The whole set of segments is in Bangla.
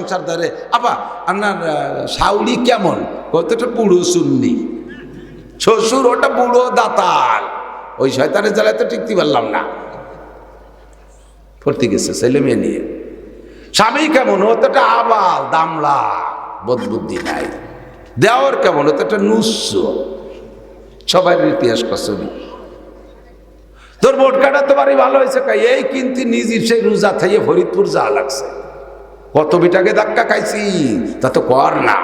সংসার ধরে। আপা আপনার শাউরি কেমন? কতটা বুড়ো শুননি। শ্বশুর ওটা বুড়ো দাতাল, ওই শয়তানের জ্বালায় তো টিকতে পারলাম না। ভর্তি গেছে ছেলে মেয়ে নিয়ে। স্বামী কেমন? ও তো একটা আবাল দামলা, বোধবুদ্ধি নাই। দেওয়ার কেমন? ও তো একটা নুস্য, সবাই ইতিহাস কসবি। তোর ভোট কাটা তো বাড়ি ভালো হয়েছে, এই কিন্তু নিজের সেই রোজা থাইয়ে ফরিদপুর যা লাগছে। কত বিটাকে ধাক্কা খাইছি তা তো কর না।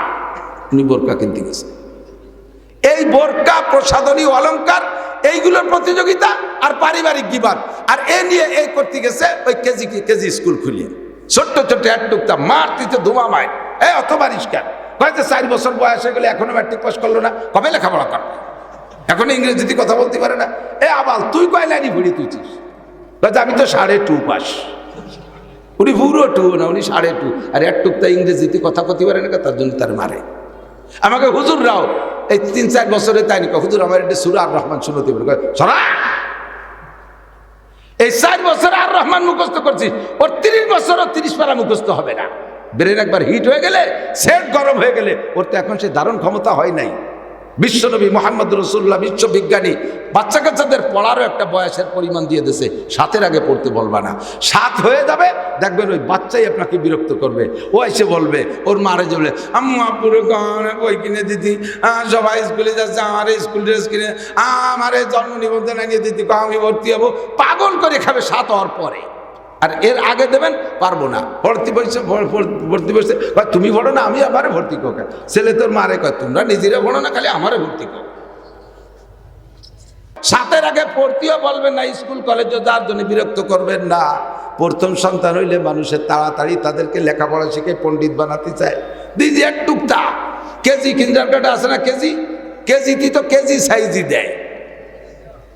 উনি বোরকা কিনতে গেছে। এই বোরকা, প্রসাধনী, অলংকার, এইগুলোর প্রতিযোগিতা আর পারিবারিক গিবাদ, আর এ নিয়ে এই করতে গেছে ওই কেজি স্কুল খুলিয়ে ছোট্ট ছোট্ট একটুকটা মার দিতে ধুমা মায়। অত বারিষ্কার হয়তো 4 বছর বয়স হয়ে গেলে এখনো ম্যাট্রিক পাস করলো না, কবে লেখাপড়া করবে? এখন ইংরেজিতে কথা বলতে পারে না। আবাল তুই কয় লাইনি ভুড়ি তুইছিস? আমি তো 2.5 পাস। উনি পুরো 2 না, উনি 2.5, আর একটুকটা ইংরেজিতে কথা কতে পারে না, তার জন্য তার মারে। আমাকে হুজুররাও এই 3-4 বছরে তাই নিক, হুজুর আমার একটা সূরা আর রহমান শুনতে পারে। সরা, এই 4 বছর আর রহমান মুখস্থ করছি, ওর 30 বছরও 30 পারা মুখস্থ হবে না। ব্রেন একবার হিট হয়ে গেলে, সেট গরম হয়ে গেলে, ওর তো এখন সে ধারণ ক্ষমতা হয় নাই। বিশ্বনবী মুহাম্মদ রাসূলুল্লাহ, বিশ্ববিজ্ঞানী, বাচ্চা কাচ্চাদের পড়ারও একটা বয়সের পরিমাণ দিয়ে দিয়েছে। 7-এর আগে পড়তে বলবা না। 7 হয়ে যাবে, দেখবেন ওই বাচ্চাই আপনাকে বিরক্ত করবে। ও এসে বলবে, ওর মারে বলে, আম্মু আব্বুরে বই কিনে দিতি, সবাই স্কুলে যাচ্ছে, আমার স্কুল ড্রেস কিনে, আমার জন্ম নিবন্ধন আনিয়ে দিতি, আমি ভর্তি হবো। পাগল করে খাবে 7 হওয়ার পরে। আর এর আগে দেবেন পারবো না। ভর্তি বসে তুমি ভরো না, আমি আমারে ভর্তি কর। ছেলে তোর মারে কয়, তোমরা নিজেরা ভরো না, খালি আমারে ভর্তি কর। 7-এর আগে ভর্তিও বলবেন না, স্কুল কলেজে যার জন্য বিরক্ত করবেন না। প্রথম সন্তান হইলে মানুষের তাড়াতাড়ি তাদেরকে লেখাপড়া শিখে পণ্ডিত বানাতে চায়। দিদি একটুকটা কেজি কিন্ডারগার্টেন আছে না, কেজিতে তো কেজি সাইজই দেয়।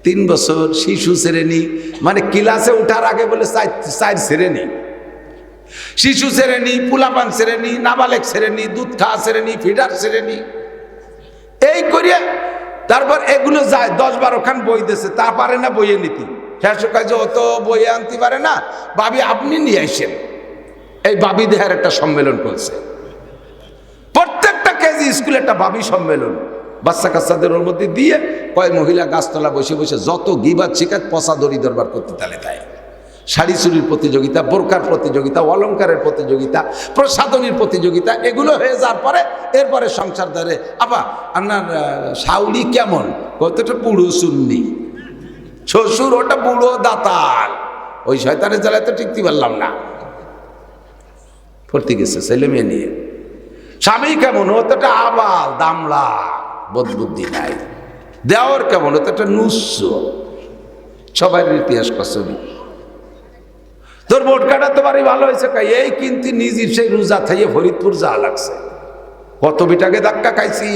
3 বছর শিশু শ্রেণী, মানে ক্লাসে উঠার আগে বলে 4 শ্রেণী। শিশু শ্রেণী, পুলাপান শ্রেণী, নাবালেক শ্রেণী, দুধ খাওয়া শ্রেণী, ফিডার শ্রেণী, এই করিয়া তারপর এগুলো যায়। 10-12 খান বই দিয়েছে, তা পারে না বইয়ে নিতে। শেষ কাজে অত বইয়ে আনতে পারে না, ভাবি আপনি নিয়ে আসেন। এই ভাবি দেহার একটা সম্মেলন করছে। প্রত্যেকটা কেজি স্কুলে একটা ভাবি সম্মেলন, বাচ্চা কাচ্চাদের ওর মধ্যে দিয়ে কয় মহিলা গাছতলা বসে বসে যত গিবাদ শিকাত পচা দড়ি দরবার করতে তালে তাই। শাড়ি চুরির প্রতিযোগিতা, বোরকার প্রতিযোগিতা, অলংকারের প্রতিযোগিতা, প্রসাধনীর প্রতিযোগিতা, এগুলো হয়ে যাওয়ার পরে এরপরে সংসার ধরে। আপা আপনার শাউরি কেমন? কতটা বুড়ো শুননি। শ্বশুর ওটা বুড়ো দাতাল, ওই শয়তানের জ্বালায় তো টিকতে পারলাম না। ভর্তি গেছে ছেলে মেয়ে নিয়ে। স্বামী কেমন? ও তো একটা আবাল দামলা, বোধবুদ্ধি নাই। দেওয়ার কেমন? ও তো একটা নুস্য, সবাই ইতিহাস কসবি। তোর ভোট কাটা তো বাড়ি ভালো হয়েছে, এই কিন্তু নিজের সেই রোজা থাইয়ে ফরিদপুর যা লাগছে। কত বিটাকে ধাক্কা খাইছি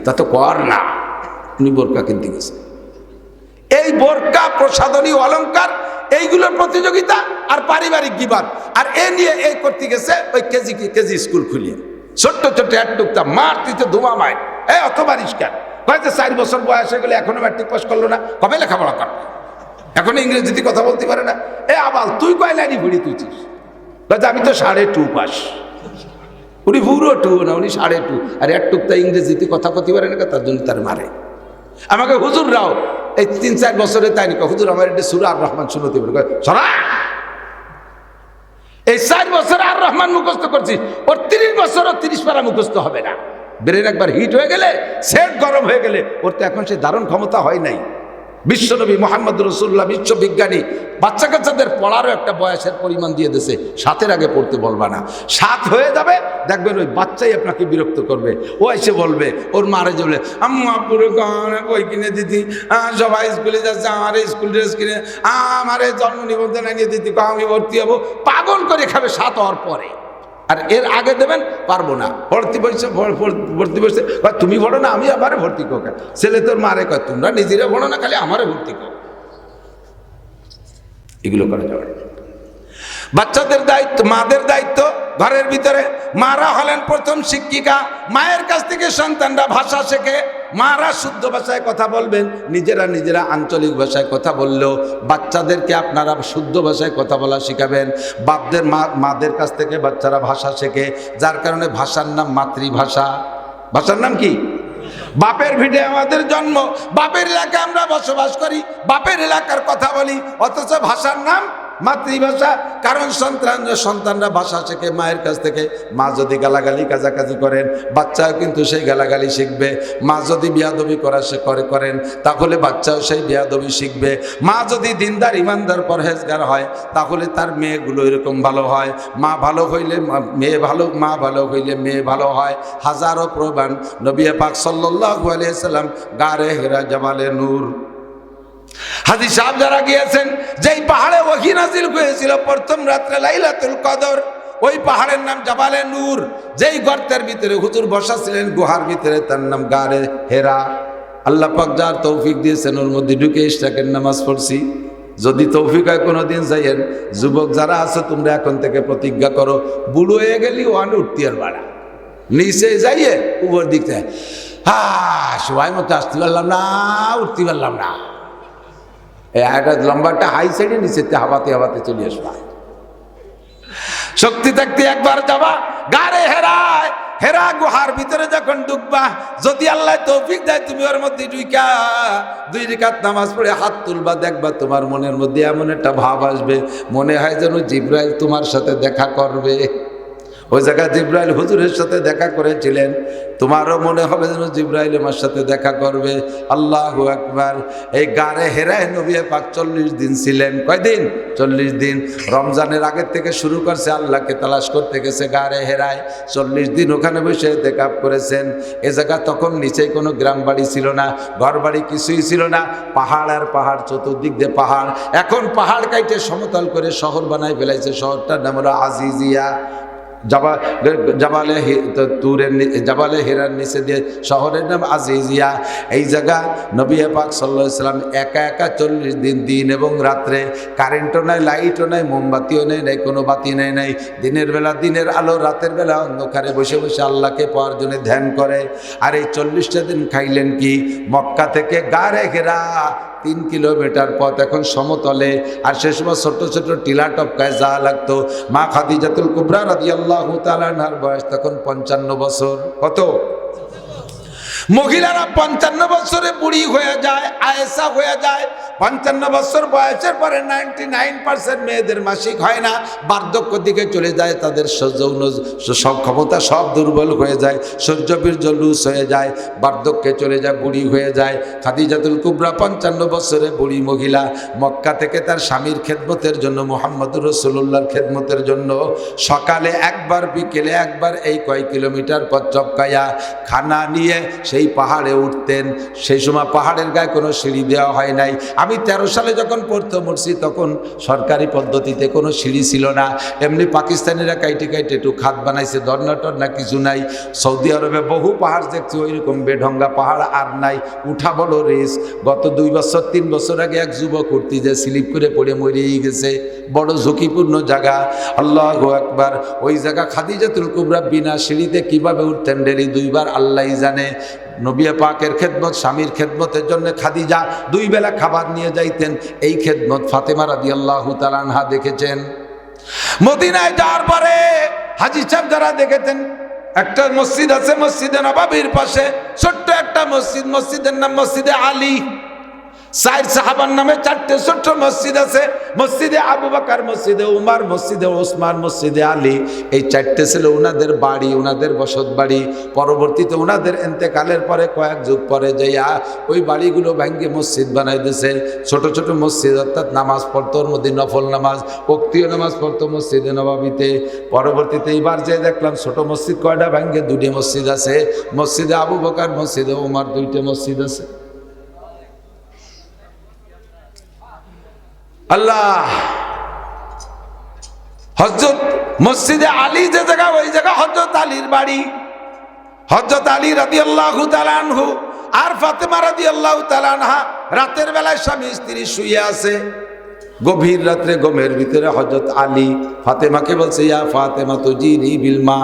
তা তো কর না। উনি বোরকা কিনতে গেছে। এই বোরকা, প্রসাধনী, অলংকার, এইগুলোর প্রতিযোগিতা আর পারিবারিক গিবাদ, আর এ নিয়ে এই করতে গেছে ওই কেজি স্কুল খুলিয়ে ছোট্ট ছোট্ট একটুকটা মার দিতে ধুমা মায়। অত বারিষ্কার হয়তো 4 বছর বয়স হয়ে গেলে এখনো ম্যাট্রিক পাস করলো না, কবে লেখাপড়া করবে? এখন ইংরেজিতে কথা বলতে পারে না। আবাল তুই কয় লাইনি ভুড়ি তুইছিস? আমি তো 2.5 পাস। উনি পুরো 2 না, উনি 2.5, আর একটুকটা ইংরেজিতে কথা কতে পারে না, তার জন্য তার মারে। আমাকে হুজুররাও এই 3-4 বছরে তাই নিক, হুজুর আমার একটা সূরা আর রহমান শুনতে পারে। সরা, এই 4 বছর আর রহমান মুখস্থ করছি, ওর 30 বছরও 30 পারা মুখস্থ হবে না। ব্রেন একবার হিট হয়ে গেলে, সেট গরম হয়ে গেলে, ওর তো এখন সে ধারণ ক্ষমতা হয় নাই। বিশ্বনবী মুহাম্মদ রাসূলুল্লাহ, বিশ্ববিজ্ঞানী, বাচ্চা কাচ্চাদের পড়ারও একটা বয়সের পরিমাণ দিয়ে দিয়েছে। 7-এর আগে পড়তে বলবা না। 7 হয়ে যাবে, দেখবেন ওই বাচ্চাই আপনাকে বিরক্ত করবে। ও এসে বলবে, ওর মারে বলে, আম্মু আব্বুরে বই কিনে দিতি, সবাই স্কুলে যাচ্ছে, আমার স্কুল ড্রেস কিনে, আমার জন্ম নিবন্ধন আনিয়ে দিতি, আমি ভর্তি হবো। পাগল করে খাবে 7 হওয়ার পরে। আর এর আগে দেবেন পারবো না। ভর্তি বসে তুমি ভরো না, আমি আমারে ভর্তি কর। ছেলে তোর মারে কয়, তোমরা নিজেরা ভরো না, খালি আমারে ভর্তি কর। এগুলো করা যাবে। বাচ্চাদের দায়িত্ব, মাদের দায়িত্ব ঘরের ভিতরে। মারা হলেন প্রথম শিক্ষিকা। মায়ের কাছ থেকে সন্তানরা ভাষা শেখে, মারা শুদ্ধ ভাষায় কথা বলবেন, নিজেরা আঞ্চলিক ভাষায় কথা বললেও বাচ্চাদেরকে আপনারা শুদ্ধ ভাষায় কথা বলা শিখাবেন। বাপদের মাদের কাছ থেকে বাচ্চারা ভাষা শেখে, যার কারণে ভাষার নাম মাতৃভাষা। ভাষার নাম কি? বাপের ভিটে আমাদের জন্ম, বাপের এলাকায় আমরা বসবাস করি, বাপের এলাকার কথা বলি, অথচ ভাষার নাম মাতৃভাষা। কারণ সন্তানরা ভাষা শেখে মায়ের কাছ থেকে। মা যদি গালাগালি কাজাকাজি করেন, বাচ্চাও কিন্তু সেই গালাগালি শিখবে। মা যদি বিয়াদবি করেন, তাহলে বাচ্চাও সেই বিয়াদবি শিখবে। মা যদি দিনদার ইমানদার পরহেজগার হয়, তাহলে তার মেয়েগুলো এরকম ভালো হয়। মা ভালো হইলে মেয়ে ভালো, মা ভালো হইলে মেয়ে ভালো হয়। হাজারো প্রমাণ। নবী পাক সাল্লাল্লাহু আলাইহি সাল্লাম গারে হেরা জামালে নূর, হাদিস সাহেব যারা গিয়েছেন, যেই পাহাড়ে ওহী নাজিল হয়েছিল প্রথম রাত্রে লাইলাতুল কদর, ওই পাহাড়ের নাম জাবালে নূর। যেই গর্তের ভিতরে হুজুর বসা ছিলেন গুহার ভিতরে, তার নাম গারে হেরা। আল্লাহ পাক যার তৌফিক দিয়েছেন, ওর মধ্যে ঢুকে ইশরাকের নামাজ পড়ছি। যদি তৌফিক হয় কোনোদিন যাইয়েন। যুবক যারা আছে, তোমরা এখন থেকে প্রতিজ্ঞা করো, বুড়ো হয়ে গেলি ওয়ান উঠতি আর বাড়া, নিচে যাইয়ে উপর দিক থেকে সবাই মতো আসতে পারলাম না, উঠতে পারলাম না, একটা লম্বা একটা হাই সাইডে নিচে হাওয়াতে হাওয়াতে চলে আসবা। শক্তি থাকতে একবার যাবা গারে হেরায়, হেরা গুহার ভিতরে যখন ঢুকবা, যদি আল্লাহ তৌফিক দেয় তুমি ওর মধ্যে ঢুকা 2 রাকাত নামাজ পড়ে হাত তুলবা, দেখবা তোমার মনের মধ্যে এমন একটা ভাব আসবে, মনে হয় যেন জিবরাইল তোমার সাথে দেখা করবে। ওই জায়গায় জিবরাইল হুজুরের সাথে দেখা করেছিলেন, তোমারও মনে হবে যেন জিবরাইল আমার সাথে দেখা করবে। আল্লাহু আকবার। এই গারে হেরায় নবী পাক 40 দিন ছিলেন। কয়দিন? 40 দিন। রমজানের আগের থেকে শুরু করছে, আল্লাহকে তালাশ করতে গেছে গারে হেরায়। 40 দিন ওখানে বসে ইতিকাফ করেছেন। এ জায়গা তখন নিচেই কোনো গ্রাম বাড়ি ছিল না, ঘর বাড়ি কিছুই ছিল না, পাহাড় আর পাহাড়, চতুর্দিক দিয়ে পাহাড়। এখন পাহাড় কাইটে সমতল করে শহর বানায় ফেলাইছে। শহরটার নাম হলো আজিজিয়া। জাবালে হেরার নিচে দিয়ে শহরের নাম আজিজিয়া। এই জায়গা নবী পাক সাল্লাল্লাহু আলাইহি সাল্লাম একা 40 দিন, দিন এবং রাত্রে, কারেন্টও নাই, লাইটও নাই, মোমবাতিও নেই, কোনো বাতি নাই। দিনের বেলা দিনের আলো, রাতের বেলা অন্ধকারে বসে বসে আল্লাহকে পাওয়ার জন্য ধ্যান করে। আর এই 40টা দিন খাইলেন কি? মক্কা থেকে গারে হেরা 3 কিলোমিটার পথ, এখন সমতলে। আর সে সময় ছোট ছোট টিলা টপকায় যা লাগতো। মা খাদিজাতুল কুবরা রাদিয়াল্লাহু তাআলা আনহার বয়স তখন 55 বছর। কত? মহিলারা 55 বছরে বুড়ি হয়ে যায়, আয়েশা হয়ে যায়। 55 বছর বয়সের পরে 99% মেয়েদের মাসিক হয় না, বার্ধক্য দিকে চলে যায়। তাদের যৌন সব ক্ষমতা সব দুর্বল হয়ে যায়, সূর্যবীর্য লুজ হয়ে যায়, বার্ধক্যে চলে যায়, বুড়ি হয়ে যায়। খাদিজাতুল কুবরা 55 বছরে বুড়ি মহিলা। মক্কা থেকে তার স্বামীর খেদমতের জন্য, মুহাম্মদুর রাসূলুল্লাহর খেদমতের জন্য সকালে একবার, বিকেলে একবার, এই কয় কিলোমিটার পথ চপকায়া খানা নিয়ে সেই পাহাড়ে উঠতেন। সেই সময় পাহাড়ের গায়ে কোনো সিঁড়ি দেওয়া হয় নাই। আমি 13 সালে যখন প্রথম উঠছি, তখন সরকারি পদ্ধতিতে কোনো সিঁড়ি ছিল না। এমনি পাকিস্তানিরা কাইটে একটু খাত বানাইছে, দর্নাটর না কিছু নাই। সৌদি আরবে বহু পাহাড় দেখছি, ওইরকম বেঢঙ্গা পাহাড় আর নাই। উঠা বড় রেস। গত 2 বছর 3 বছর আগে এক যুবক উঠতে যে স্লিপ করে পড়ে মরেই গেছে। বড় ঝুঁকিপূর্ণ জায়গা। আল্লাহু আকবার। ওই জায়গা খাদিজাতুল কুবরা বিনা সিঁড়িতে কিভাবে উঠতেন ডেলি 2 বার আল্লাহই জানে। নবী পাকের খেদমত, স্বামীর খেদমতের জন্য খাদিজা 2 বেলা খাবার নিয়ে যাইতেন। এই খেদমত ফাতেমা রাদিয়াল্লাহু তাআলা আনহা দেখেছেন। মদিনায় যাওয়ার পরে হাজী সাহেব যারা দেখেছেন, একটা মসজিদ আছে মসজিদে নববীর পাশে, ছোট্ট একটা মসজিদ, মসজিদের নাম মসজিদে আলী। 4 সাহাবার নামে 4টে ছোট্ট মসজিদ আছে। মসজিদে আবু বকর, মসজিদে উমর, মসজিদে ওসমান, মসজিদে আলী। এই 4টে ছিল ওনাদের বাড়ি, ওনাদের বসত বাড়ি। পরবর্তীতে ওনাদের ইন্তেকালের পরে কয়েক যুগ পরে যাইয়া ওই বাড়িগুলো ভাঙ্গে মসজিদ বানাই দিয়েছে। ছোট ছোট মসজিদ, অর্থাৎ নামাজ পড়তো, ওর মধ্যে নফল নামাজ, ওক্তীয় নামাজ পড়তো মসজিদে নববীতে। পরবর্তীতে এইবার যে দেখলাম ছোট মসজিদ কয়টা ভাঙ্গে 2টে মসজিদ আছে। মসজিদে আবু বকর, মসজিদে উমর, 2টে মসজিদ আছে। আল্লাহ। হযরত মসজিদে আলী যে জায়গা, ওই জায়গা হযরত আলীর বাড়ি। হযরত আলী রাদিয়াল্লাহু তাআলা আনহু আর ফাতেমা রাদিয়াল্লাহু তাআলা আনহা রাতের বেলায় স্বামী স্ত্রী শুয়ে আছে। গভীর রাত্রে ঘুমের ভিতরে হযরত আলী ফাতেমাকে বলছে, ইয়া ফাতেমা তুজিনি বিল মা,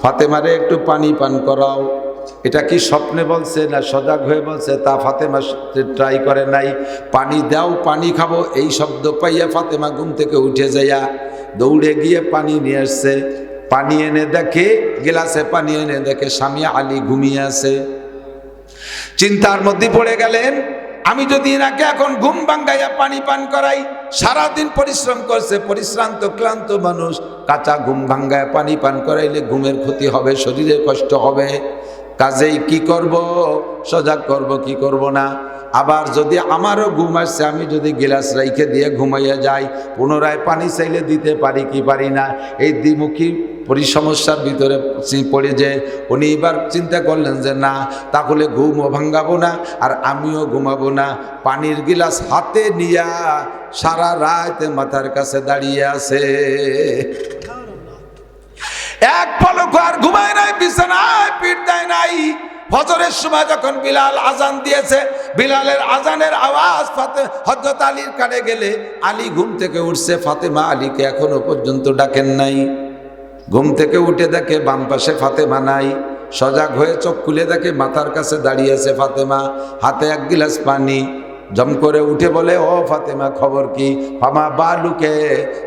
ফাতেমারে একটু পানি পান করাও। এটা কি স্বপ্নে বলছে না সজাগ হয়ে বলছে তা ফাতেমা ট্রাই করে নাই। পানি দাও, পানি খাবো, এই শব্দ পাইয়া ফাতেমা ঘুম থেকে উঠে যাইয়া দৌড়ে গিয়ে পানি নিয়ে আসছে। পানি এনে দেখে, গিলাসে পানি এনে দেখে স্বামী আলী ঘুমিয়ে আছে। চিন্তার মধ্যে পড়ে গেলেন, আমি যদি এনাকে এখন ঘুম ভাঙ্গাইয়া পানি পান করাই, সারাদিন পরিশ্রম করছে, পরিশ্রান্ত ক্লান্ত মানুষ, কাঁচা ঘুম ভাঙ্গায় পানি পান করাইলে ঘুমের ক্ষতি হবে, শরীরে কষ্ট হবে। কাজেই কি করব, সজাগ করব কি করব না। আবার যদি আমারও ঘুম আসছে, আমি যদি গিলাস রাইখে দিয়ে ঘুমাইয়া যাই, পুনরায় পানি চাইলে দিতে পারি কি পারি না, এই দ্বিমুখী সমস্যার ভিতরে পড়ে যে উনি এবার চিন্তা করলেন যে না, তাহলে ঘুমও ভাঙ্গাবো না আর আমিও ঘুমাবো না। পানির গিলাস হাতে নিয়া সারা রাত মাথার কাছে দাঁড়িয়ে আছে, এক পলক আর ঘুমায় নাই, বিছানায় পিঠ দেয় নাই। ফজরের সময় যখন বিলাল আজান দিয়েছে, বিলালের আজানের আওয়াজ হযরত আলীর কানে গেলে আলী ঘুম থেকে উঠছে, ফাতেমা আলীকে এখনো পর্যন্ত ডাকেন নাই। ঘুম থেকে উঠে দেখে বাম পাশে ফাতেমা নাই। সজাগ হয়ে চোখ খুলে দেখে মাথার কাছে দাঁড়িয়ে আছে ফাতেমা, হাতে এক গিলাস পানি। জম করে উঠে বলে, ও ফাতেমা খবর কি? ফামা বালুকে,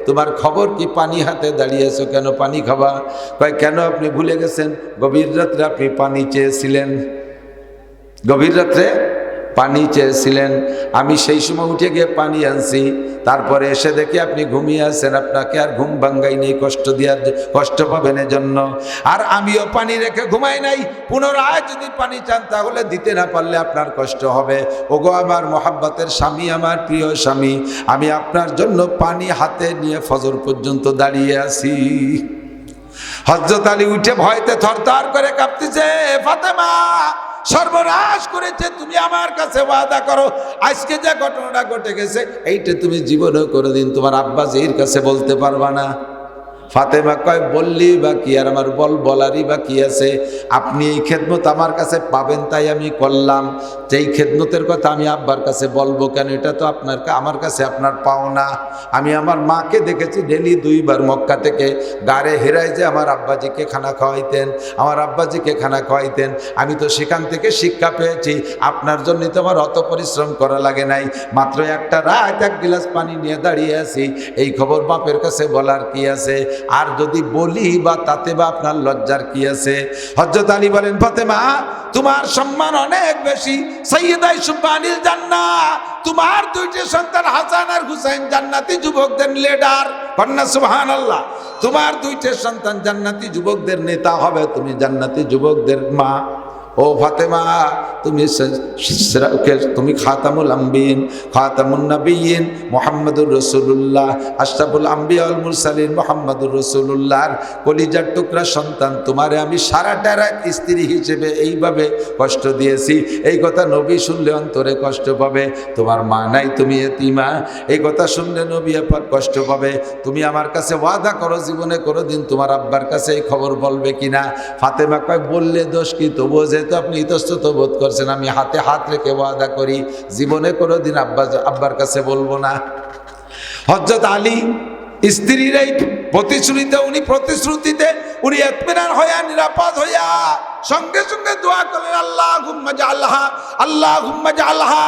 তোমার খবর কি? পানি হাতে দাঁড়িয়েছো কেন? পানি খাবা? কয় কেন, আপনি ভুলে গেছেন গভীর রাত্রে আপনি পানি চেয়েছিলেন, গভীর রাত্রে পানি চেয়েছিলেন। আমি সেই সময় উঠে গিয়ে পানি আনছি, তারপরে এসে দেখি আপনি ঘুমিয়ে আছেন, আপনাকে আর ঘুম ভাঙ্গাই নেই কষ্ট পাবেন এজন্য। আর আমিও পানি রেখে ঘুমাই নাই, পুনরায় যদি পানি চান তাহলে দিতে না পারলে আপনার কষ্ট হবে। ওগো আমার মহাব্বতের স্বামী, আমার প্রিয় স্বামী, আমি আপনার জন্য পানি হাতে নিয়ে ফজর পর্যন্ত দাঁড়িয়ে আছি। হযরত আলী উঠে ভয়তে থরথর করে কাঁপতেছে, ফাতেমা সর্বনাশ করেছে, তুমি আমার কাছে ওয়াদা করো, আজকে যে ঘটনাটা ঘটে গেছে এইটা তুমি জীবনেও কোনোদিন তোমার আব্বা জির কাছে বলতে পারবা না। ফাতেমা কয়, বললি বা কি আর, আমার বলারই বা কি আছে? আপনি এই খেদমত আমার কাছে পাবেন তাই আমি করলাম, যেই খেদমতের কথা আমি আব্বার কাছে বলবো কেন? এটা তো আমার কাছে আপনার পাওনা। আমি আমার মাকে দেখেছি ডেলি 2 বার মক্কা থেকে গাড়ে হেরাই যে আমার আব্বাজিকে খানা খাওয়াইতেন, আমার আব্বাজিকে খানা খাওয়াইতেন। আমি তো সেখান থেকে শিক্ষা পেয়েছি, আপনার জন্যই তো আমার অত পরিশ্রম করা লাগে নাই, মাত্র একটা রাত এক গিলাস পানি নিয়ে দাঁড়িয়ে আছি, এই খবর বাপের কাছে বলার কি আছে? আর যদি বলি বা তাতে বা আপনার লজ্জার কি আছে? হযরত আলী বলেন, ফাতেমা তোমার সম্মান অনেক বেশি, সাইয়্যিদা সুবহানিল জান্নাহ, তোমার 2টি সন্তান হাসান আর হুসাইন জান্নাতি যুবকদের লিডার, কন্যা সুবহানাল্লাহ। তোমার 2টি সন্তান জান্নাতি যুবকদের নেতা হবে, তুমি জান্নাতি যুবকদের মা। ও ফাতেমা, তুমি খাতামুল আম্বিয়িন, খাতামুন নবিয়্যিন, মুহাম্মাদুর রাসূলুল্লাহ, আশরাফুল আম্বিয়া ওয়াল মুরসালিন মুহাম্মাদুর রাসূলুল্লাহর কলিজার টুকরা সন্তান। তোমারে আমি সারাটা রাত স্ত্রী হিসেবে এইভাবে কষ্ট দিয়েছি, এই কথা নবী শুনলে অন্তরে কষ্ট পাবে। তোমার মা নাই, তুমি এতিমা, এই কথা শুনলে নবী পাক কষ্ট পাবে। তুমি আমার কাছে ওয়াদা করো, জীবনে কোনোদিন তোমার আব্বার কাছে এই খবর বলবে কিনা? ফাতেমা কয়, বললে দোষ কি? তবুও যেহেতু আপনি ইতস্তত বোধ করছেন, আমি হাতে হাত রেখে ওয়াদা করি, জীবনে কোনোদিন আব্বার কাছে বলবো না। হযরত আলী স্ত্রীর এই প্রতিশ্রুতিতে উনি ইতমিনান হইয়া, নিরাপদ হইয়া সঙ্গে সঙ্গে দোয়া করলেন, আল্লাহুম্মা জাআলহা, আল্লাহুম্মা জাআলহা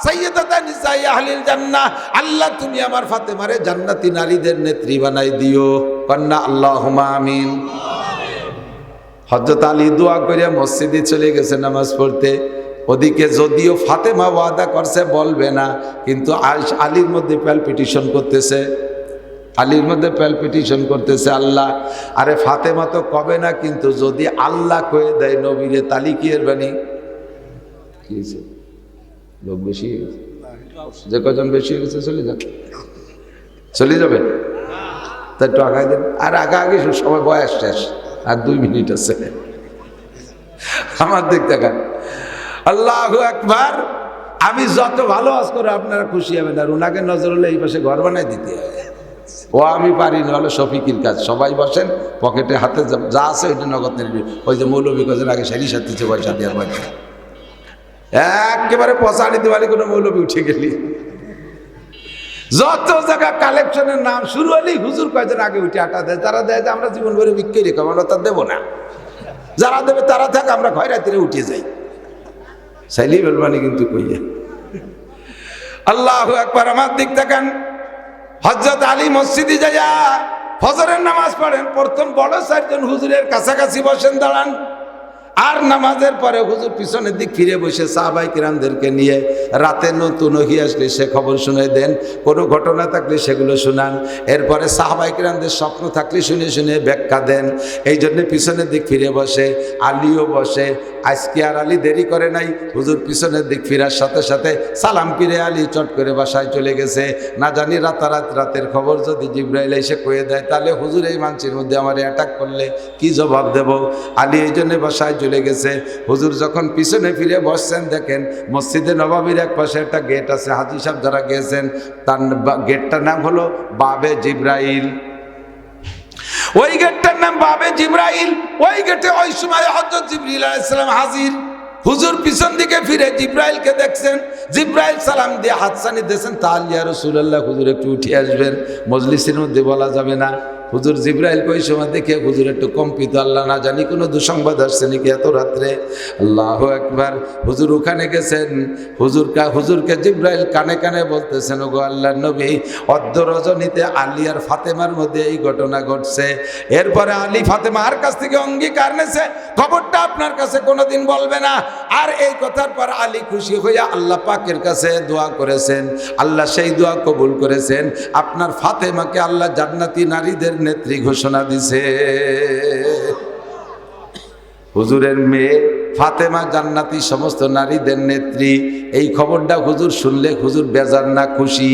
সাইয়্যিদাতা নিসাই আহলিল জান্নাহ, আল্লাহ তুমি আমার ফাতেমারে জান্নাতি নারীদের নেত্রী বানাই দিও। কন্যা আল্লাহুম্মা আমিন। হযরত আলী দোয়া করিয়া মসজিদে চলে গেছে নামাজ পড়তে। ওদিকে যদিও ফাতেমা ওয়াদা করছে বলবে না, কিন্তু আলীর মধ্যে প্যালপিটিশন করতেছে, আলীর মধ্যে প্যালপিটিশন করতেছে। আল্লাহ, আরে ফাতেমা তো কবে না, কিন্তু যদি আল্লাহ কয়ে দেয় নবীরে, তালি কি এর বাণী কি হয়েছে? লোক বেশি হয়ে গেছে, যে কজন বেশি হয়ে গেছে চলে যান, চলে যাবে, তা একটু আগায় দেন। আর আগে সবাই বয়স শেষ, আর 2 মিনিট আছে আমার দিক দেখান। আল্লাহু আকবার। আমি যত ভালো আজ করে আপনারা খুশি হবেন, আর ওনাকে নজর হলে এই পাশে ঘর বানাই দিতে হয়। ও আমি পারি না, হলো শফিকির কাজ। সবাই বসেন, পকেটে হাতে যা আছে ওইটা নগদ নিয়ে নিবি। ওই যে মৌলবী কাজের আগে সারি সাথে পয়সা দেওয়ার বাড়ি একেবারে পয়সা আনিতে পারি, কোনো মৌলবী উঠে গেলি যত জায়গা কালেকশনের নাম শুরু হলেই হুজুর কয়েকজন আগে উঠে আটা দেয়, তারা দেয় যে আমরা জীবন ভরে বিক্রি রেখে, আমরা তার দেবো না। যারা দেবে তারা থাক, আমরা খয়রাতিরে উঠে যাই। চাইলেই বেলবানি কিন্তু কইয়া। আল্লাহু আকবার। আমার দিক তাকান। হযরত আলী মসজিদে যাইয়া ফজরের নামাজ পড়েন। প্রথম বড় 4 জন হুজুরের কাছাকাছি বসেন, দাঁড়ান। আর নামাজের পরে হুজুর পিছনের দিক ফিরে বসে সাহাবায়ে কিরামদেরকে নিয়ে রাতে নতুন ওহী আসলে সে খবর শুনে দেন, কোনো ঘটনা থাকলে সেগুলো শুনান। এরপরে সাহাবায়ে কিরামদের স্বপ্ন থাকলে শুনে শুনে ব্যাখ্যা দেন। এই জন্য পিছনের দিক ফিরে বসে, আলীও বসে। আজকে আর আলী দেরি করে নাই, হুজুর পিছনের দিক ফিরার সাথে সাথে সালাম ফিরে আলী চট করে বাসায় চলে গেছে। না জানি রাতের খবর যদি জিবরাইল এসে কয়ে দেয়, তাহলে হুজুর এই মানুষের মধ্যে আমার অ্যাটাক করলে কি জবাব দেব? আলী এই জন্য বাসায় চলে গেছে। হুজুর যখন পিছনে ফিরে বসছেন, দেখেন মসজিদে নববীর এক পাশে একটা গেট আছে। হাজী সাহেব যারা গিয়েছেন, তার গেটটার নাম হলো বাবে জিবরাইল। ওই গেটটার নাম বাবে জিবরাইল। ওই গেটে ওই সময় হযরত জিবরিল আলাইহিস সালাম হাজির। হুজুর পিছন দিকে ফিরে জিবরাইলকে দেখছেন। জিবরাইল সালাম দিয়ে হাতছানি দিয়েছেন, তাহলে ইয়া রাসূলুল্লাহ, হুজুর একটু উঠে আসবেন, মজলিসের মধ্যে বলা যাবে না। হুজুর জিবরাইল ওই সময় দেখে হুজুর একটু কম্পিত, আল্লাহ না জানি কোনো দুঃসংবাদ আসছে নাকি এত রাত্রে। আল্লাহু আকবার। হুজুর ওখানে গেছেন। হুজুরকে জিবরাইল কানে কানে বলতেছেন, ওগো আল্লাহর নবী, অর্ধ রজনীতে আলী আর ফাতেমার মধ্যে এই ঘটনা ঘটছে। এরপরে আলী ফাতেমার কাছ থেকে অঙ্গীকার নিয়েছে, খবরটা আপনার কাছে কোনোদিন বলবে না। আর এই কথার পর আলী খুশি হইয়া আল্লাহ পাকের কাছে দোয়া করেছেন। আল্লাহ সেই দোয়া কবুল করেছেন। আপনার ফাতেমাকে আল্লাহ জান্নাতি নারীদের নেত্রী ঘোষণা দিছে। হুজুরের মেয়ে ফাতেমা জান্নাতি সমস্ত নারীদের নেত্রী। এই খবরটা হুজুর শুনলে হুজুর বেজার না খুশি?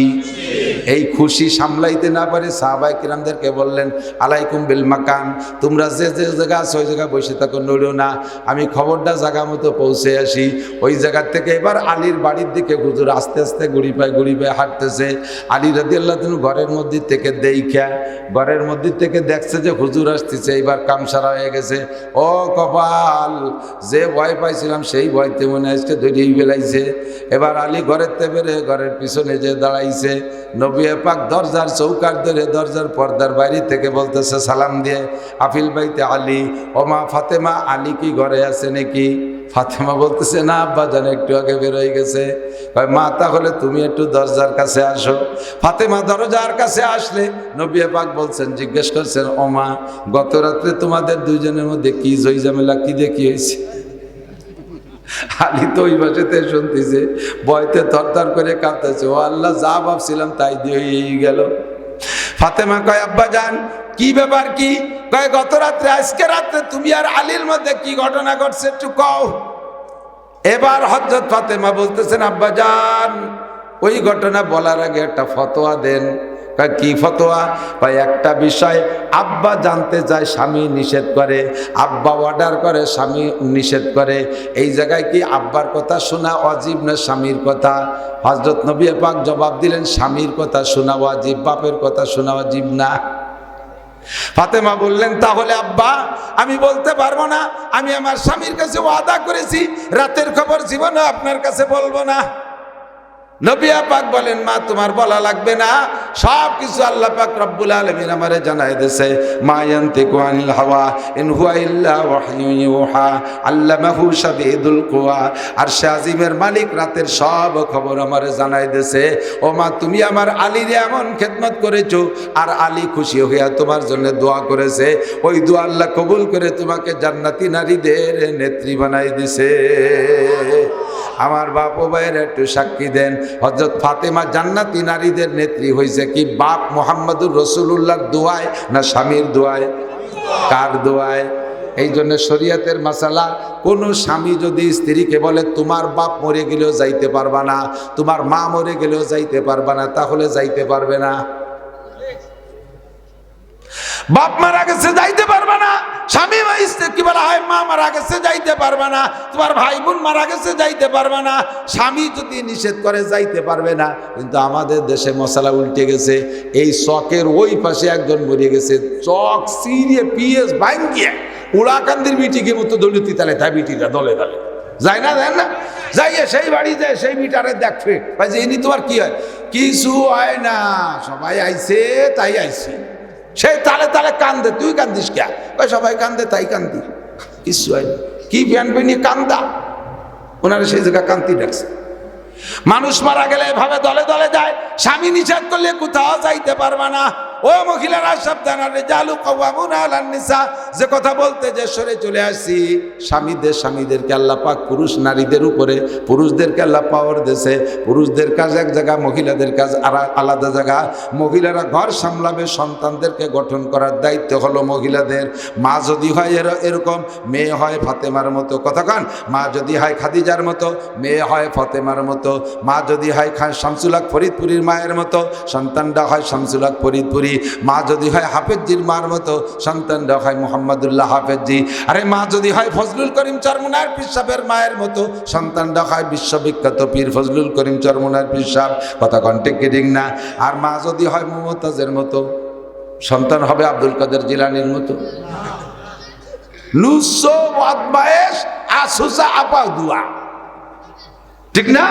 এই খুশি সামলাইতে না পারে সাহাবায়ে কিরামদেরকে বললেন, আলাইকুম বিল মাকান, তোমরা যে যে জায়গা আছে ওই জায়গায় বসে থাকো, নড়িও না, আমি খবরটা জায়গা মতো পৌঁছে আসি। ওই জায়গার থেকে এবার আলীর বাড়ির দিকে হুজুর আস্তে আস্তে গুড়ি পায়ে হাঁটতেছে। আলী রাদিয়াল্লাহু তাআলা ঘরের মধ্যে থেকে ঘরের মধ্যে থেকে দেখছে যে হুজুর আসতেছে। এইবার কাম সারা হয়ে গেছে। ও কপাল, যে ভয় পাইছিলাম সেই ভয়তে মনে আজকে ধরিয়ে ফেলাইছে। এবার আলী ঘরের বেরে ঘরের পিছনে যে দাঁড়াইছে। নবী পাক দরজার চৌকার ধরে দরজার পর্দার বাইরে থেকে বলতেছে সালাম দিয়ে, আফিল বাইতে আলী, ও মা ফাতেমা, আলী কি ঘরে আছে নাকি? ফাতেমা বলতেছে, না আব্বা জান একটু আগে বের হয়ে গেছে। মা তাহলে তুমি একটু দরজার কাছে আসো। ফাতেমা দরজার কাছে আসলে নবী পাক বলছেন, জিজ্ঞেস করছেন, ও মা, গত রাত্রে তোমাদের দুইজনের মধ্যে কি জয় ঝামেলা, কি দেখি হয়েছে? আলী তো ওই বাসাতে শুনতেছে, ভয়তে থরথর করে কাঁপতেছে। ও আল্লাহ, যা ভাবছিলাম তাই দিয়ে গেল। ফাতেমা কয়, আব্বা জান কি ব্যাপার? কি কয়, গত রাত্রে আজকে রাত্রে তুমি আর আলীর মধ্যে কি ঘটনা ঘটছে একটু কও। এবার হযরত ফাতেমা বলতেছেন, আব্বা জান ওই ঘটনা বলার আগে একটা ফতোয়া দেন। কি ফতোয়া? বা একটা বিষয় আব্বা জানতে চায়, স্বামী নিষেধ করে, আব্বা অর্ডার করে, স্বামী নিষেধ করে। এই জায়গায় কি আব্বার কথা শোনা ওয়াজিব না স্বামীর কথা? হযরত নবী পাক জবাব দিলেন, স্বামীর কথা শোনা ওয়াজিব, বাপের কথা শোনা ওয়াজিব না। ফাতেমা বললেন, তাহলে আব্বা আমি বলতে পারবো না, আমি আমার স্বামীর কাছে ওয়াদা করেছি রাতের খবর জীবনে আপনার কাছে বলবো না। নবী পাক বলেন, মা তোমার বলা লাগবে না, সব কিছু আল্লাহ পাক রব্বুল আলামিন আমারে জানাই দিয়েছে। মা ইয়ানতিকু আনিল হাওয়া ইন হুয়া ইল্লা ওয়াহয়ুন ইউহা আল্লামাহু শাদীদুল কুওয়া। আরশে আজিমের মালিক রাতের সব খবর আমারে জানাই দিয়েছে। ও মা, তুমি আমার আলীর এমন খেদমত করেছো, আর আলী খুশি হইয়া তোমার জন্য দোয়া করেছে। ওই দোয়া আল্লাহ কবুল করে তোমাকে জান্নাতি নারীদের নেত্রী বানাই দিছে। আমার বাপ ও ভাইয়ের একটু সাক্ষী দেন, হযরত ফাতেমা জান্নাতি নারীদের নেত্রী হয়েছে কি বাপ মুহাম্মদুর রাসূলুল্লাহর দোয়ায় না স্বামীর দোয়ায়? কার দোয়ায়? এই জন্য শরীয়তের মাসালা, কোন স্বামী যদি স্ত্রীকে বলে তোমার বাপ মরে গেলেও যাইতে পারবা না, তোমার মা মরে গেলেও যাইতে পারবা না, তাহলে যাইতে পারবে না। বাপ মারা গেছে যাইতে পারবা না, স্বামী বা স্ত্রী কি বলা হয়, মা মারা গেছে যাইতে পারবা না, তোমার ভাই বোন মারা গেছে যাইতে পারবা না। স্বামী যদি নিষেধ করে যাইতে পারবে না। কিন্তু আমাদের দেশে মশলা উল্টে গেছে। এই চকের ওই পাশে একজন মরে গেছে, চক সিরিয়ে পিএস ভাঙ্গিয়ে উড়াকান্দির বিটিকে মতো দলিতি তালে তাই বিটিটা দলে দলে যায় না, দেন না, যাইয়ে সেই বাড়ি যায়, সেই মিটারে দেখবে ভাই যে ইনি তোমার কি হয়, কিছু হয় না, সবাই আইছে তাই আইছে। সেই তালে তালে কান্দে, তুই কান্দিস কে? সবাই কান্দে তাই কান্দি। কিছু হয়নি। কি প্যান্ট নিয়ে কান্দা, ওনারা সেই জায়গায় কান্তি ডাকছে। মানুষ মারা গেলে এভাবে দলে দলে যায়, স্বামী নিষেধ করলে কোথাও যাইতে পারবে না। ও মহিলারা সাবধান, রিজালু কাওয়ামুনা আলান নিসা, যে কথা বলতে যে সরে চলে আসছি, স্বামীদেরকে আল্লাহ পাক পুরুষ নারীদের উপরে, পুরুষদেরকে আল্লাহ পাওয়ার দিয়েছে। পুরুষদের কাজ এক জায়গা, মহিলাদের কাজ আর আলাদা জায়গা। মহিলারা ঘর সামলাবে, সন্তানদেরকে গঠন করার দায়িত্ব হলো মহিলাদের। মা যদি হয় এরকম, মেয়ে হয় ফাতেমার মতো, কথা কান, মা যদি হয় খাদিজার মতো, মেয়ে হয় ফাতেমার মতো। মা যদি হয় শামসুল হক ফরিদপুরীর মায়ের মতো, সন্তানরা হয় শামসুল হক ফরিদপুরী। মা যদি হয় হাফেজজির মার মতো, সন্তানরা হয় মোহাম্মদুল্লাহ হাফেজজি। আরে মা যদি হয় ফজলুল করিম চরমুনার পীর সাহেবের মায়ের মতো, সন্তানরা হয় বিশ্ববিখ্যাত পীর ফজলুল করিম চরমুনার পীর সাহেব, কথা কন্টেক কিডিং না। আর মা যদি হয় মুমতাজের মতো, সন্তান হবে আব্দুল কাদের জিলানির মতো। নুসো ওয়াদবায়েশ আসুসা আপা দুয়া, ঠিক না?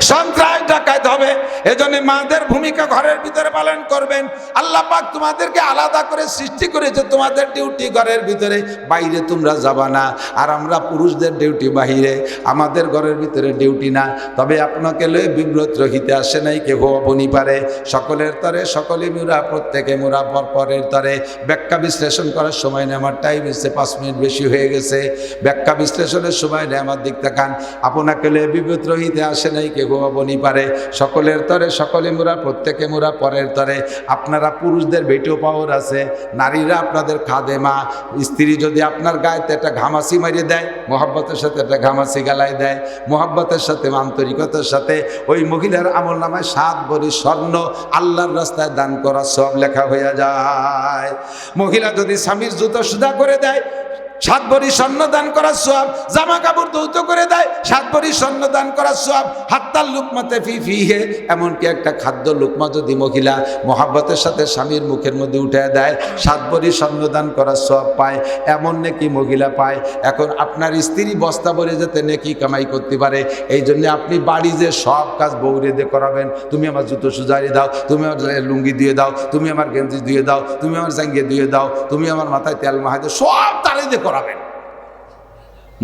সন্ত্রাস ডাকাইতে হবে। এজন্য মাদের ভূমিকা ঘরের ভিতরে পালন করবেন। আল্লাহ পাক তোমাদেরকে আলাদা করে সৃষ্টি করেছে, তোমাদের ডিউটি ঘরের ভিতরে, বাইরে তোমরা যাবা না। আর আমরা পুরুষদের ডিউটি বাহিরে, আমাদের ঘরের ভিতরে ডিউটি না। তবে আপনাকে লয়ে বিব্রত রহিতে আসে নাই কেহ বনি পারে। সকলের তরে সকলে মুরা, প্রত্যেকে মুরা পরের তরে। ব্যাখ্যা বিশ্লেষণ করার সময় নেই, আমার টাইম এসে 5 মিনিট বেশি হয়ে গেছে। ব্যাখ্যা বিশ্লেষণের সময় নেই, আমার দিক তাকান। আপনাকে লয়ে বিব্রত রহিতে আসে নাই কেহ বনি পারে। সকলের তরে সকলে মুরা, প্রত্যেকে মুরা পরের তরে। আপনারা পুরুষদের ভেটো পাওয়ার আছে, নারীরা আপনাদের খাদেমা। স্ত্রী যদি আপনার গায়েতে একটা ঘামাসি মারিয়ে দেয়, মোহাব্বতের সাথে একটা ঘামাসি গালাই দেয়, মোহাব্বতের সাথে আন্তরিকতার সাথে, ওই মহিলার আমল নামায় 7 ভরি স্বর্ণ আল্লাহর রাস্তায় দান করা সব লেখা হয়ে যায়। মহিলা যদি স্বামীর জুতো সুদা করে দেয়, 7 ভরি স্বর্ণ দান করার সওয়াব। জামা কাপড় ধৌত করে দেয়, 7 ভরি স্বর্ণ দান করার সওয়াব। হাত্তাল লুকমাতে ফি ফিহে, এমনকি একটা খাদ্য লুকমা যদি মহিলা মহাব্বতের সাথে স্বামীর মুখের মধ্যে উঠে দেয়, 7 ভরি স্বর্ণ দান করার সওয়াব পায়। এমন নেকি মহিলা পায়। এখন আপনার স্ত্রী বস্তা ভরে যাতে নেকি কামাই করতে পারে, এই জন্য আপনি বাড়ি যে সব কাজ বউরে দিয়ে করাবেন। তুমি আমার জুতো সুজারি দাও, তুমি আমার লুঙ্গি দিয়ে দাও, তুমি আমার গেঞ্জি দিয়ে দাও, তুমি আমার জাঙ্গিয়ে দিয়ে দাও, তুমি আমার মাথায় তেল মাহাই দাও, সব তারে দিয়ে করাবেন।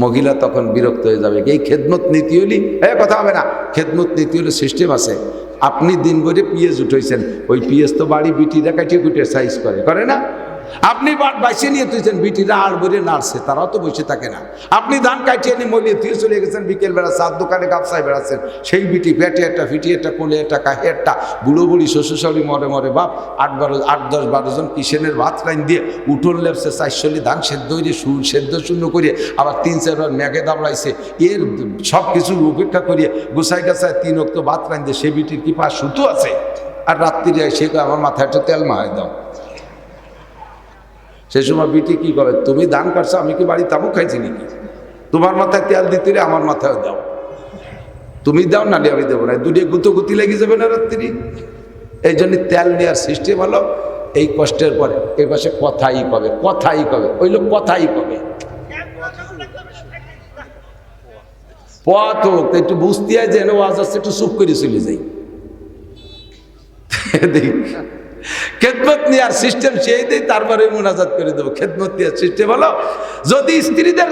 মহিলা তখন বিরক্ত হয়ে যাবে। এই খেদমত নীতি হলি কথা হবে না। খেদমত নীতি হলে সিস্টেম আছে। আপনি দিন ভরে পিএস উঠেছেন, ওই পিএস তো বাড়ি বিটিরা কাটিয়ে কুটিয়ে সাইজ করে না? আপনি বাইসে নিয়ে তুইছেন, বিটিরা আর বলে নাড়ছে, তারাও তো বসে থাকে না। আপনি ধান কাটিয়ে নিয়ে মলিয়ে তুই চলে গেছেন, বিকেল বেলা 4 দোকানে গাপসায় বেড়াচ্ছেন। সেই বিটি পেটে একটা, ফিটি একটা, কোলে একটা, কাহে একটা, বুড়ো বুড়ি শ্বশুরশালী মরে মরে বাপ 8-10-12 জন কিষেনের ভাত লাইন দিয়ে উঠোন লেপছে, 4 ধান সেদ্ধ হয়ে সেদ্ধ শূন্য করিয়ে আবার 3-4 বার মেঘে দাবড়াইছে। এর সব কিছু উপেক্ষা করিয়ে গুছাই গাছায় 3 অক্ত ভাত লাইন দিয়ে, সে বিটির কি পা সুতো আছে? আর রাত্রি যায় সে আমার মাথায় একটা তেল মাহাই দাও। সেই সময় বিটি কি করে, তুমি ধান কাটছো, আমি কি বাড়ি তামুক খাইছি নাকি? তোমার মাথায় তেল দিতে আমার মাথায় দাও, তুমি দাও, নালে আমি দেবো না। দুটি গুতি লেগে যাবে না রাত্রি। এই জন্য তেল নেওয়ার সিস্টেম হলো, এই কষ্টের পরে এই পাশে কথাই কবে, ওই লোক কথাই কবে। পথ হোক একটু বুঝতে হয়, যেন ওয়াজ আসছে, একটু চুপ করে চলে যাই। খেদমত নেওয়ার সিস্টেম সেই দেয়, তারপরে মুনাজাত করে দেবো। খেদমত নেওয়ার সিস্টেম হলো, যদি স্ত্রীদের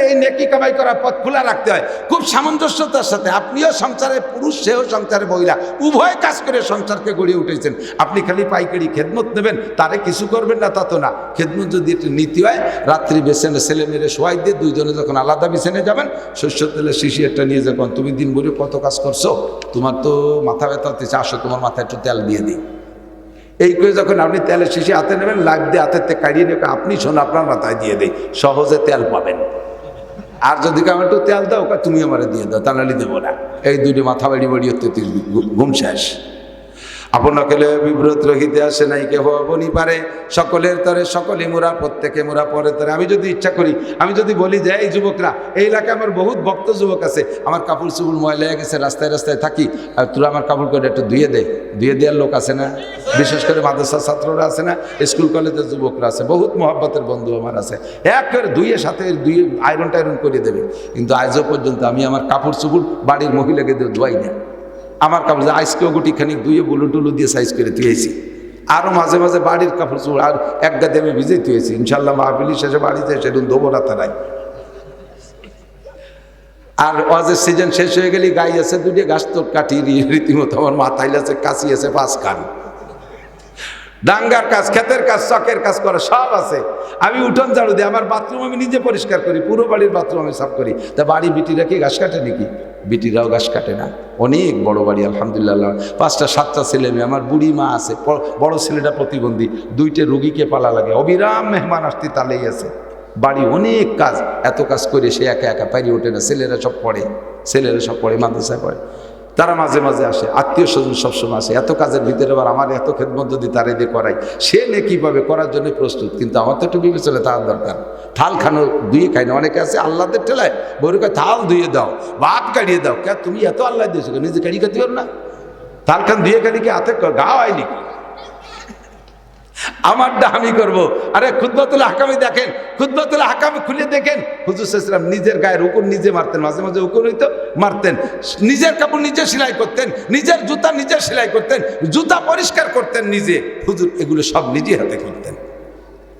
এই নেকি কামাই করার পথ খোলা রাখতে হয় খুব সামঞ্জস্যতার সাথে। আপনিও সংসারে পুরুষ, সেও সংসারে মহিলা, উভয় কাজ করে সংসারকে গড়িয়ে উঠেছেন। আপনি খালি পাইকারি খেদমত নেবেন, তারে কিছু করবেন না, তা তো না। খেদমত যদি একটু নীতি হয়, রাত্রি বেছেনে ছেলে মেয়েরে শোয়াই দিয়ে দুইজনে যখন আলাদা বিছানে যাবেন, শস্য তেলের শিশি একটা নিয়ে যাবেন। তুমি দিন ভরে কত কাজ করছো, তোমার তো মাথা ব্যথা হতেছে, আসো তোমার মাথায় একটু তেল দিয়ে দিই। এই করে যখন আপনি তেলের শিশি হাতে নেবেন, লাগ দিয়ে হাতের থেকে কাড়িয়ে নেবেন, আপনি শোন আপনার মাথায় দিয়ে দেয়, সহজে তেল পাবেন। আর যদি আমার একটু তেল দাও, তুমি আমার দিয়ে দাও, তা নাহলে দেবো না। এই দুটি মাথা বাড়ি বাড়ি হতে ঘুম শেষ। আপনাকে বিব্রত রহিতে আসে নাই কেহ বনি পারে। সকলের তরে সকলে মোরা, প্রত্যেকে মোরা পরে তরে। আমি যদি ইচ্ছা করি, আমি যদি বলি যে এই যুবকরা, এই এলাকায় আমার বহুত ভক্ত যুবক আছে, আমার কাপড় চুপড় ময়লা হয়ে গেছে, রাস্তায় রাস্তায় থাকি, আর তোরা আমার কাপড় করে একটু ধুয়ে দেওয়ার লোক আছে না? বিশেষ করে মাদ্রাসার ছাত্ররা আছে না, স্কুল কলেজের যুবকরা আছে, বহুত মহব্বতের বন্ধু আমার আছে, এক করে ধুয়ে সাথে আয়রন টাইরন করে দেবে। কিন্তু আজও পর্যন্ত আমি আমার কাপড় চুপড় বাড়ির মহিলাকে দিয়ে ধোয়াই না। আমার কাপড় আইসকেও গুটি খানিক ধুয়ে বুলু টুলু দিয়ে সাইজ করে ধুয়েছি। আরও মাঝে মাঝে বাড়ির কাপড় চোপড় আর এক গাদে আমি ভিজেই তুয়েছি, ইনশাল্লাহ মাহফিলি শেষে বাড়িতে সেদিন দেবো রাতে নাই। আর ওয়াজের সিজন শেষ হয়ে গেলে গাই আছে দুটি, গাছ তো কাটি রীতিমতো আমার মাথায় আছে, কাশি আছে 5 কান, ডাঙ্গার কাজ, ক্ষেতের কাজ, চকের কাজ করা সব আছে। আমি উঠোন ঝাড়ু দিই, আমার বাথরুম আমি নিজে পরিষ্কার করি, পুরো বাড়ির বাথরুম আমি সাফ করি। তা বাড়ি বিটিরা কি ঘাস কাটে নাকি? বিটিরাও ঘাস কাটে না। অনেক বড় বাড়ি আলহামদুলিল্লাহ, 5টা 7টা ছেলে মেয়ে, আমার বুড়ি মা আছে, বড় ছেলেটা প্রতিবন্ধী, 2টে রুগীকে পালা লাগে, অবিরাম মেহমান আসতে তালেই আছে। বাড়ি অনেক কাজ, এত কাজ করে সে একা একা পারি ওঠে না। ছেলেরা সব পড়ে মাদ্রাসায় পড়ে, তারা মাঝে মাঝে আসে, আত্মীয় স্বজন সবসময় আসে। এত কাজের ভিতরে আবার আমার এত খেদমত যদি তার দিয়ে করাই, সে কীভাবে করার জন্য প্রস্তুত। কিন্তু আমার তো একটু বিবেচনা তার দরকার। থাল খানো ধুয়ে খাই না, অনেকে আছে আল্লাহদের ঠেলায় বউকে থাল ধুয়ে দাও, ভাত কাড়িয়ে দাও। কে তুমি এত আল্লাহ দিয়েছো, নিজে কাড়ি খাতে পারো না? থাল খান ধুয়ে খালি কি হাতে গা হয় নাকি? আমারটা আমি করবো। আরে খুতবাতুল হাকামে দেখেন, খুতবাতুল হাকামে খুলে দেখেন, হুজুর সাল্লাল্লাহু আলাইহি ওয়াসাল্লাম নিজের গায়ের উকুন নিজে মারতেন, মাঝে মাঝে উকুন হইতো মারতেন, নিজের কাপড় নিজে সেলাই করতেন, নিজের জুতা নিজে সেলাই করতেন, জুতা পরিষ্কার করতেন নিজে। হুজুর এগুলো সব নিজে হাতে করতেন।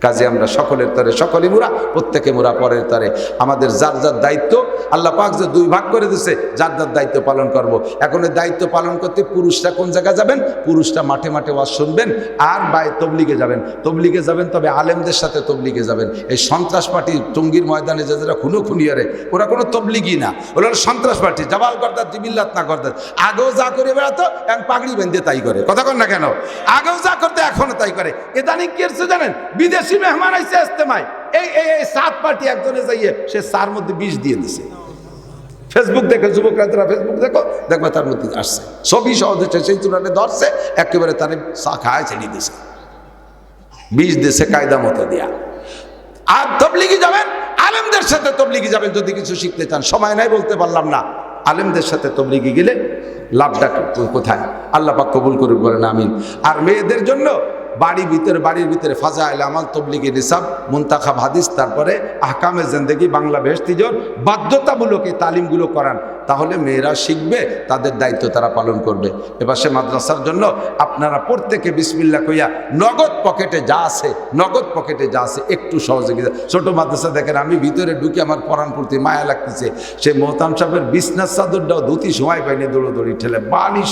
কাজে আমরা সকলের তরে সকলে মুরা, প্রত্যেকে মুরা পরের তরে। আমাদের যার যার দায়িত্ব আল্লাহ পাক যে 2 ভাগ করে দিচ্ছে, যার যার দায়িত্ব পালন করব। এখন এই দায়িত্ব পালন করতে পুরুষরা কোন জায়গায় যাবেন? পুরুষরা মাঠে মাঠে ওয়াজ শুনবেন আর তবলিগে যাবেন, তবে আলেমদের সাথে তবলিগে যাবেন। এই সন্ত্রাস পার্টি টঙ্গীর ময়দানে যারা খুনি আরে, ওরা কোনো তবলিগি না, ওরা সন্ত্রাস পার্টি। জাবাল করদার জিবিল্লাত না করদার, আগেও যা করে বেড়াতো এখন পাগড়ি বেঁধে তাই করে, কথা কন না কেন? আগেও যা করতে এখনো তাই করে। এদানি কি হচ্ছে জানেন? বিদেশি মেহমান আইসে ইস্তেমায়, এই 7 পার্টি একজনে যাইয়ে সে 4 মধ্যে 20 দিয়ে দিছে। ফেসবুক দেখে যুবকরা, ফেসবুক দেখবে তার মধ্যে আসছে ছবি সহজে, সেই তুলনায় ধরছে একেবারে তার চা খায় ছেড়ে দিছে, 20 দিছে কায়দা মতো দিয়া। আর তবলিগি যাবেন, আলেমদের সাথে তবলিগি যাবেন যদি কিছু শিখতে চান। সময় নাই বলতে পারলাম না। আলেমদের সাথে তবলিগি গেলে লাভটা কোথায়? আল্লাহ পাক কবুল করুক, বলেন আমিন। আর মেয়েদের জন্য বাড়ির ভিতরে ফাজাইল আমাল, তবলিগি নিসাব, মুনতাখাব হাদিস, তারপরে আহকামে জিন্দেগি, বাংলা বেহেশতিজোর বাধ্যতামূলক এই তালিমগুলো করান। তাহলে মেয়েরা শিখবে, তাদের দায়িত্ব তারা পালন করবে। এবার সে মাদ্রাসার জন্য আপনারা প্রত্যেকে বিসমিল্লাহ কইয়া নগদ পকেটে যা আছে একটু সহযোগিতা। ছোট মাদ্রাসা দেখেন, আমি ভিতরে ঢুকে আমার পরাণ প্রতি মায়া লাগতেছে। সে মোহতাম সাহেবের বিছনার চাদরটাও ধুতি সময় পাইনি, দৌড়োদৌড়ি ঠেলে বালিশ